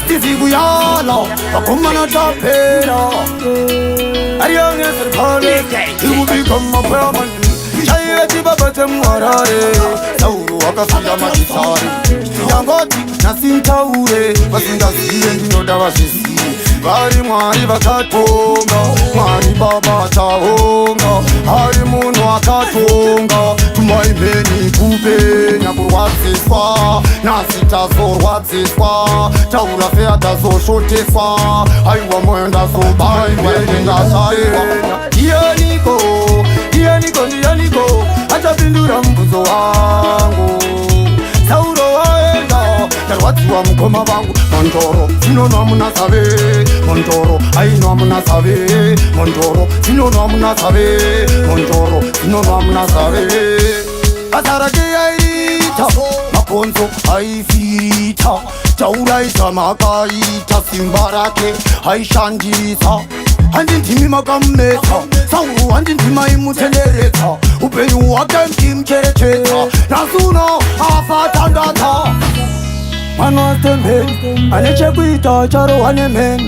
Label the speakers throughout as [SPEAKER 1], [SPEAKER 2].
[SPEAKER 1] Tiziguyala, Bakumana Tapera. Ariana Pale, he will become a permanent. Chayati Babatam Warare, Sauru Wakafia Matari, Yangoti, Nasinta Ure, Basinda Silen, no Davashi. Bari mwari bakatunga, mwari baba tahonga, hari muno akatunga, tumaimeni kupenya kurwadziswa, nasita zorwadziswa, taura feata zoshoteswa, haiwa mwenda zobaimeni ngasaiwa. Dianiko, achapindura mbuzo wangu, sauro waenda, tarwadziwa mukoma vangu, Montoro, Sinono Munasabe, Montoro, Aino Munasabe, Montoro, Sinono Munasabe, Montoro, Sinono Munasabe. Asarake Aita, Maponzo, Aifita, Tauraisa Makaita, Simbarake, Aishanjisa, Andintimi Makameta, Sauru Andintima Imutenereta, Upeyu Wakantim Cherecheta, Nasuna, Afatandata. Manotembe, anechekuita charo wanemen,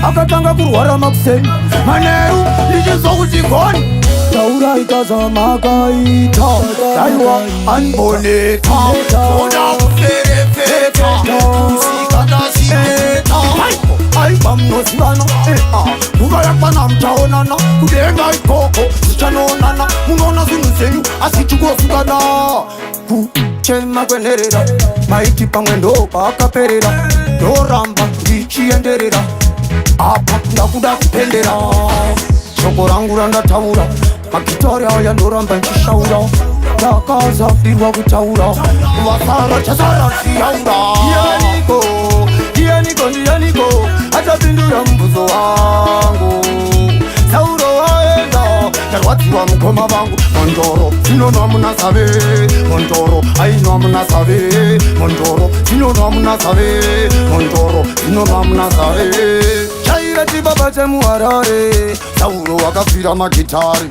[SPEAKER 1] akatanga kurwara makuseni, maneru lichizokuzigoni, taura ikazamakaita, daiwa anboneta, oda kuferefeta, usikatasimeta, aibamnosivana, kuvayakwana mchaonana, kudenga ikoko, sichanonana, munona zinu zenyu, asichukosukana, chema kwenerera, maiti pamwe ndo pakaperera, ndoramba ndichienderera, apa ndakuda kupendera, shoko rangu randataura, magitari aya ndoramba nchishaura, ndakazafirwa kutaura, vasara chasara siyaura. Dianiko, achapindura mbuzo wangu, sauro waenda, tarwadziwa mukoma vangu, Montoro, Sinono Munasabe, Montoro, Aino Munasabe, Montoro, Sinono Munasabe, Montoro, Sinono Munasabe. Chairati baba chemuharare, sauro wakafira magitari,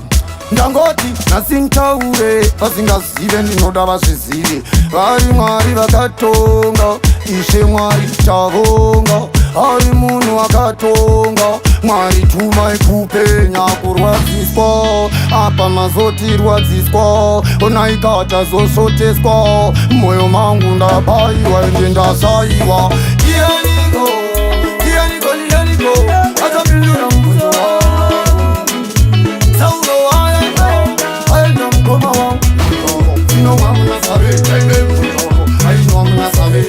[SPEAKER 1] ndangoti nasintaure, vasingazive ndinoda vazvizive, vari mwari vakatonga, ishe mwari tavonga, hari munhu akatonga, mwari tumai kupenya kurwadziswa, apa mazotirwadziswa, onaikata zoshoteswa, moyo mangu ndabaiwa ende ndasaiwa. Dianiko, achapindura mbuzo wangu, sauro aenda mukoma wangu, Sinono Munasabe, Montoro, Aino Munasabe,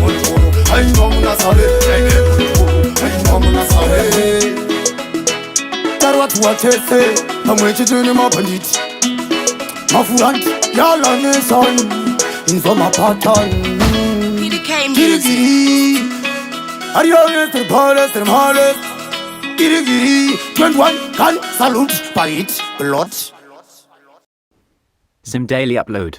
[SPEAKER 1] Montoro, Aino Munasabe, Aino Munasabe. Tarwadziwa tese, pamwe chete nemabhanditi, mafuranti, yalanesani, inzomapatani, Girigiri, Ariane, Terpales, Girigiri, 21, gun, salute, parit, blot.
[SPEAKER 2] Zim Daily Upload.